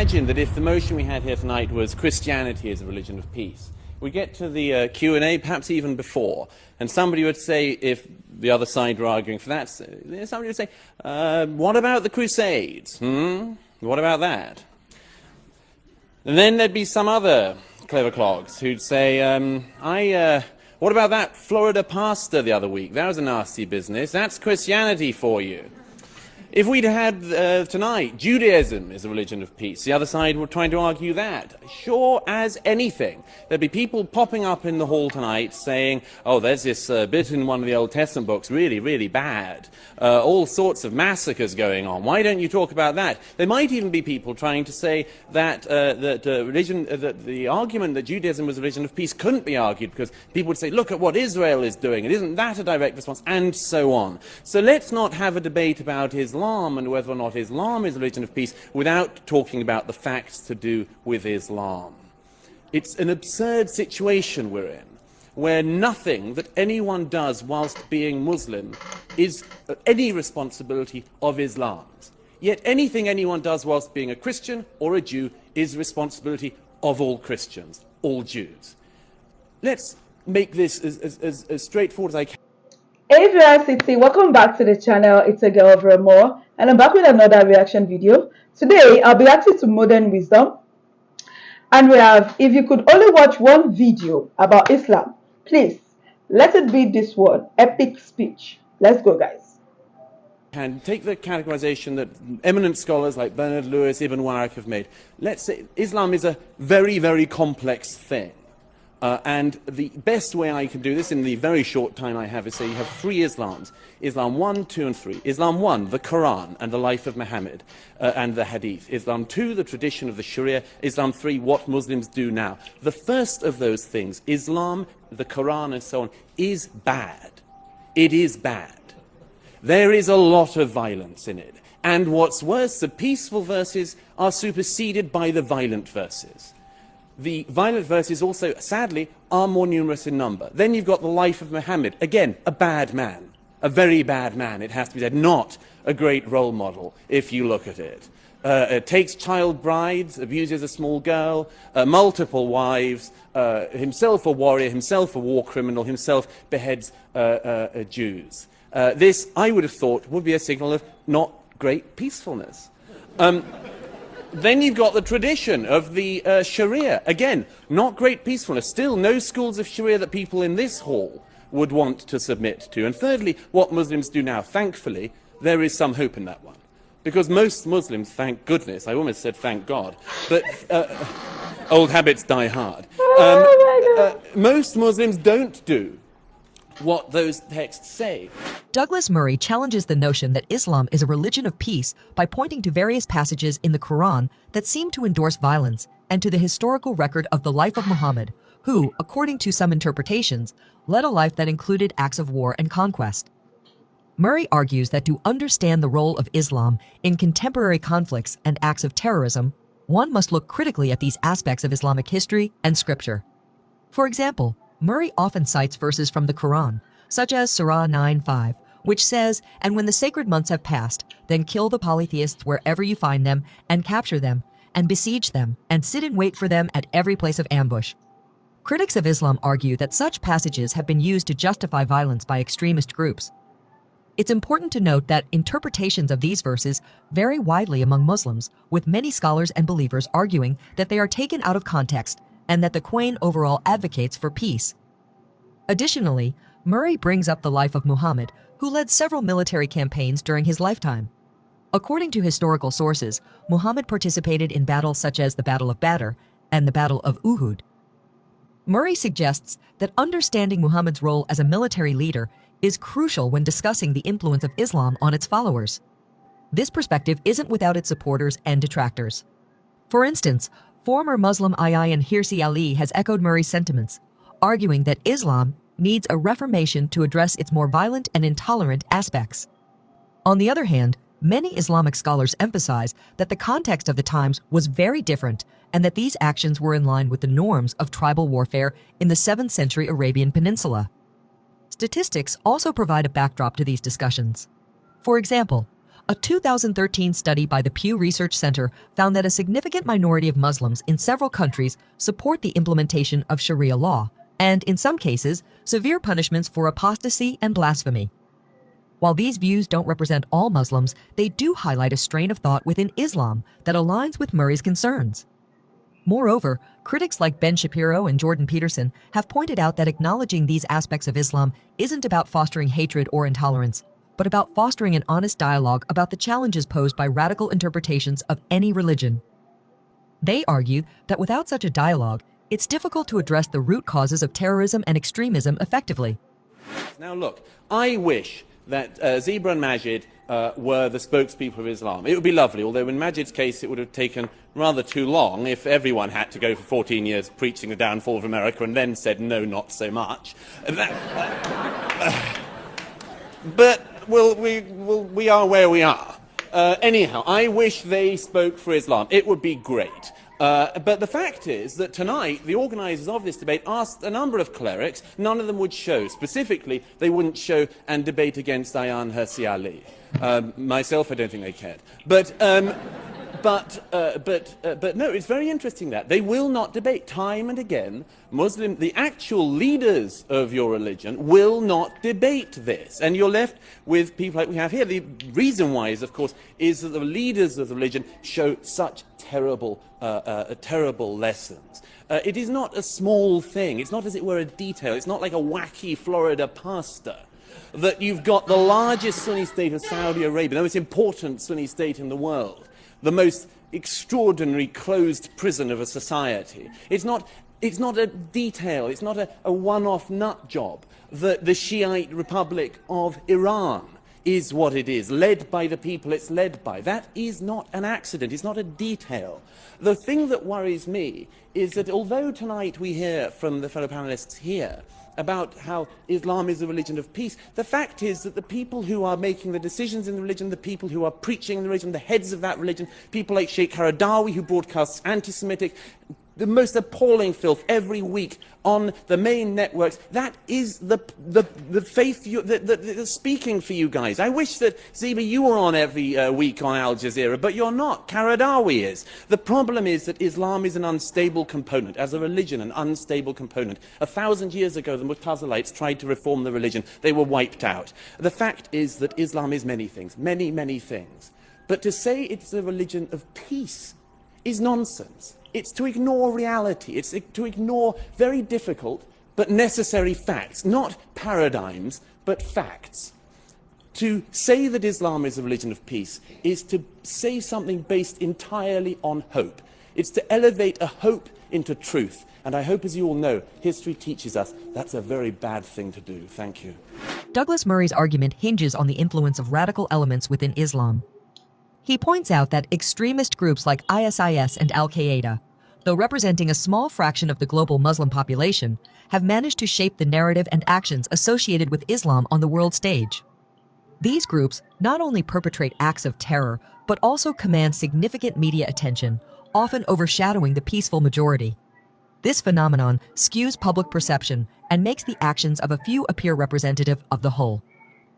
imagine that if the motion we had here tonight was Christianity is a religion of peace, we get to the Q&A, perhaps even before, and somebody would say, if the other side were arguing for that, somebody would say, what about the Crusades? What about that? And then there'd be some other clever clogs who'd say, what about that Florida pastor the other week? That was a nasty business. That's Christianity for you. If we'd had tonight, Judaism is a religion of peace, the other side were trying to argue that. Sure as anything. There'd be people popping up in the hall tonight saying, oh, there's this bit in one of the Old Testament books, really, really bad. All sorts of massacres going on. Why don't you talk about that? There might even be people trying to say that, the argument that Judaism was a religion of peace couldn't be argued because people would say, look at what Israel is doing, and isn't that a direct response, and so on. So let's not have a debate about Islam and whether or not Islam is a religion of peace without talking about the facts to do with Islam. It's an absurd situation we're in, where nothing that anyone does whilst being Muslim is any responsibility of Islam's. Yet anything anyone does whilst being a Christian or a Jew is responsibility of all Christians, all Jews. Let's make this as straightforward as I can. Hey VeraCity, welcome back to the channel. It's a girl VeraMoore, and I'm back with another reaction video. Today I'll be reacting to modern wisdom, and we have, if you could only watch one video about Islam, please let it be this one, epic speech. Let's go, guys. And take the categorization that eminent scholars like Bernard Lewis, Ibn Waraq have made. Let's say Islam is a very, very complex thing. And the best way I can do this in the very short time I have is say you have three Islams. Islam 1, 2, and 3. Islam 1, the Quran and the life of Muhammad and the Hadith. Islam 2, the tradition of the Sharia. Islam 3, what Muslims do now. The first of those things, Islam, the Quran, and so on, is bad. It is bad. There is a lot of violence in it. And what's worse, the peaceful verses are superseded by the violent verses. The violent verses also, sadly, are more numerous in number. Then you've got the life of Muhammad. Again, a bad man. A very bad man, it has to be said. Not a great role model, if you look at it. Takes child brides, abuses a small girl, multiple wives, himself a warrior, himself a war criminal, himself beheads Jews. This, I would have thought, would be a signal of not great peacefulness. Then you've got the tradition of the Sharia. Again, not great peacefulness. Still, no schools of Sharia that people in this hall would want to submit to. And thirdly, what Muslims do now. Thankfully, there is some hope in that one. Because most Muslims, thank goodness, I almost said thank God, but old habits die hard. Most Muslims don't do what those texts say. Douglas Murray challenges the notion that Islam is a religion of peace by pointing to various passages in the Quran that seem to endorse violence and to the historical record of the life of Muhammad, who, according to some interpretations, led a life that included acts of war and conquest. Murray argues that to understand the role of Islam in contemporary conflicts and acts of terrorism, one must look critically at these aspects of Islamic history and scripture. For example, Murray often cites verses from the Quran, such as Surah 9:5, which says, "And when the sacred months have passed, then kill the polytheists wherever you find them, and capture them, and besiege them, and sit in wait for them at every place of ambush." Critics of Islam argue that such passages have been used to justify violence by extremist groups. It's important to note that interpretations of these verses vary widely among Muslims, with many scholars and believers arguing that they are taken out of context and that the Quran overall advocates for peace. Additionally, Murray brings up the life of Muhammad, who led several military campaigns during his lifetime. According to historical sources, Muhammad participated in battles such as the Battle of Badr and the Battle of Uhud. Murray suggests that understanding Muhammad's role as a military leader is crucial when discussing the influence of Islam on its followers. This perspective isn't without its supporters and detractors. For instance, former Muslim Ayaan Hirsi Ali has echoed Murray's sentiments, arguing that Islam needs a reformation to address its more violent and intolerant aspects. On the other hand, many Islamic scholars emphasize that the context of the times was very different and that these actions were in line with the norms of tribal warfare in the 7th century Arabian Peninsula. Statistics also provide a backdrop to these discussions. For example, A 2013 study by the Pew Research Center found that a significant minority of Muslims in several countries support the implementation of Sharia law, and in some cases, severe punishments for apostasy and blasphemy. While these views don't represent all Muslims, they do highlight a strain of thought within Islam that aligns with Murray's concerns. Moreover, critics like Ben Shapiro and Jordan Peterson have pointed out that acknowledging these aspects of Islam isn't about fostering hatred or intolerance, but about fostering an honest dialogue about the challenges posed by radical interpretations of any religion. They argue that without such a dialogue, it's difficult to address the root causes of terrorism and extremism effectively. Now look, I wish that Zebra and Majid were the spokespeople of Islam. It would be lovely, although in Majid's case it would have taken rather too long if everyone had to go for 14 years preaching the downfall of America and then said no, not so much. But we are where we are. Anyhow, I wish they spoke for Islam. It would be great. But the fact is that tonight, the organisers of this debate asked a number of clerics. None of them would show. Specifically, they wouldn't show and debate against Ayaan Hirsi Ali. Myself, I don't think they cared. But no, it's very interesting that they will not debate. Time and again, the actual leaders of your religion will not debate this. And you're left with people like we have here. The reason why is, of course, is that the leaders of the religion show such terrible lessons. It is not a small thing. It's not, as it were, a detail. It's not like a wacky Florida pastor. That you've got the largest Sunni state of Saudi Arabia, the most important Sunni state in the world, the most extraordinary closed prison of a society. It's not a detail. It's not a one-off nut job. The Shiite Republic of Iran is what it is, led by the people it's led by. That is not an accident. It's not a detail. The thing that worries me is that although tonight we hear from the fellow panelists here about how Islam is a religion of peace, the fact is that the people who are making the decisions in the religion, the people who are preaching in the religion, the heads of that religion, people like Sheikh Qaradawi, who broadcasts anti-Semitic, the most appalling filth every week on the main networks, that is the faith that's speaking for you guys. I wish that, Zeba, you were on every week on Al Jazeera, but you're not. Qaradawi is. The problem is that Islam is an unstable component, as a religion, an unstable component. 1,000 years ago, the Mu'tazilites tried to reform the religion. They were wiped out. The fact is that Islam is many things, many, many things. But to say it's a religion of peace is nonsense. It's to ignore reality. It's to ignore very difficult but necessary facts, not paradigms, but facts. To say that Islam is a religion of peace is to say something based entirely on hope. It's to elevate a hope into truth. And I hope, as you all know, history teaches us that's a very bad thing to do. Thank you. Douglas Murray's argument hinges on the influence of radical elements within Islam. He points out that extremist groups like ISIS and Al-Qaeda, though representing a small fraction of the global Muslim population, have managed to shape the narrative and actions associated with Islam on the world stage. These groups not only perpetrate acts of terror, but also command significant media attention, often overshadowing the peaceful majority. This phenomenon skews public perception and makes the actions of a few appear representative of the whole.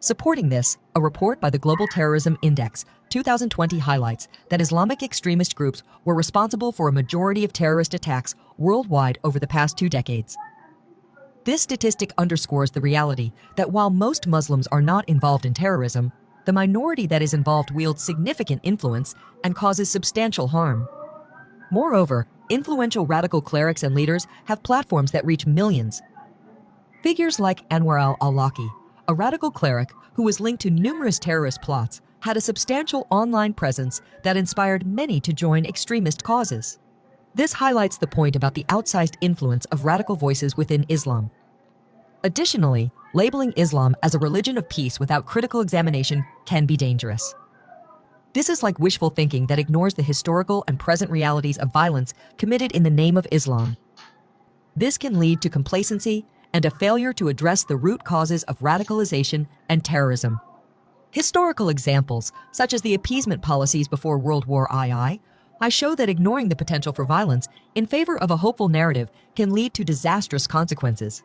Supporting this, a report by the Global Terrorism Index 2020 highlights that Islamic extremist groups were responsible for a majority of terrorist attacks worldwide over the past 2 decades. This statistic underscores the reality that while most Muslims are not involved in terrorism, the minority that is involved wields significant influence and causes substantial harm. Moreover, influential radical clerics and leaders have platforms that reach millions. Figures like Anwar al-Awlaki, a radical cleric who was linked to numerous terrorist plots, had a substantial online presence that inspired many to join extremist causes. This highlights the point about the outsized influence of radical voices within Islam. Additionally, labeling Islam as a religion of peace without critical examination can be dangerous. This is like wishful thinking that ignores the historical and present realities of violence committed in the name of Islam. This can lead to complacency and a failure to address the root causes of radicalization and terrorism. Historical examples, such as the appeasement policies before World War II, show that ignoring the potential for violence in favor of a hopeful narrative can lead to disastrous consequences.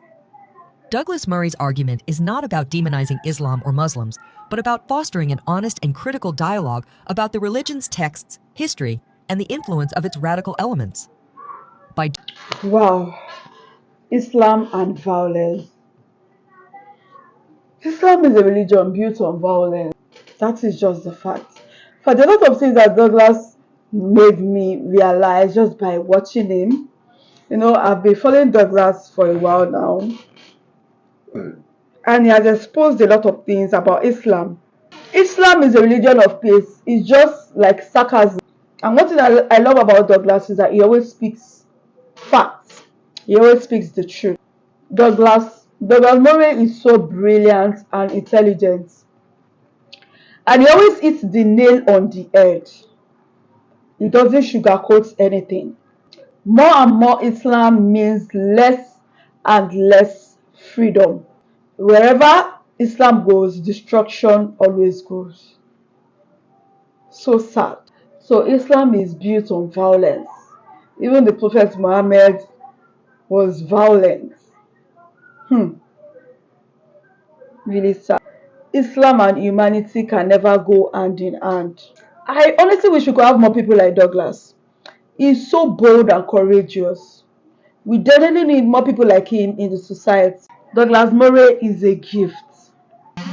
Douglas Murray's argument is not about demonizing Islam or Muslims, but about fostering an honest and critical dialogue about the religion's texts, history, and the influence of its radical elements. By Wow. Islam and violence. Islam is a religion built on violence. That is just the fact. For a lot of things that Douglas made me realize just by watching him. You know, I've been following Douglas for a while now, and he has exposed a lot of things about Islam. Islam is a religion of peace. It's just like sarcasm. And one thing I love about Douglas is that he always speaks facts. He always speaks the truth. Douglas Moore is so brilliant and intelligent, and he always hits the nail on the head. He doesn't sugarcoat anything. More and more Islam means less and less freedom. Wherever Islam goes, destruction always goes. So sad. So Islam is built on violence. Even the Prophet Muhammad was violent. Really sad. Islam and humanity can never go hand in hand. I honestly wish we could have more people like Douglas. He's so bold and courageous. We definitely need more people like him in the society. Douglas Moore is a gift.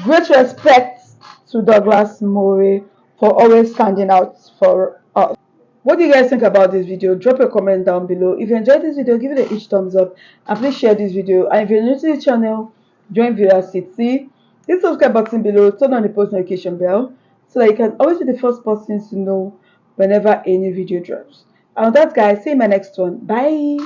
Great respect to Douglas Moore for always standing out for us. What do you guys think about this video? Drop a comment down below. If you enjoyed this video, give it a huge thumbs up and please share this video. And if you're new to the channel, join VeraCity. Hit the subscribe button below, turn on the post notification bell so that you can always be the first person to know whenever any video drops. And with that, guys, see you in my next one. Bye.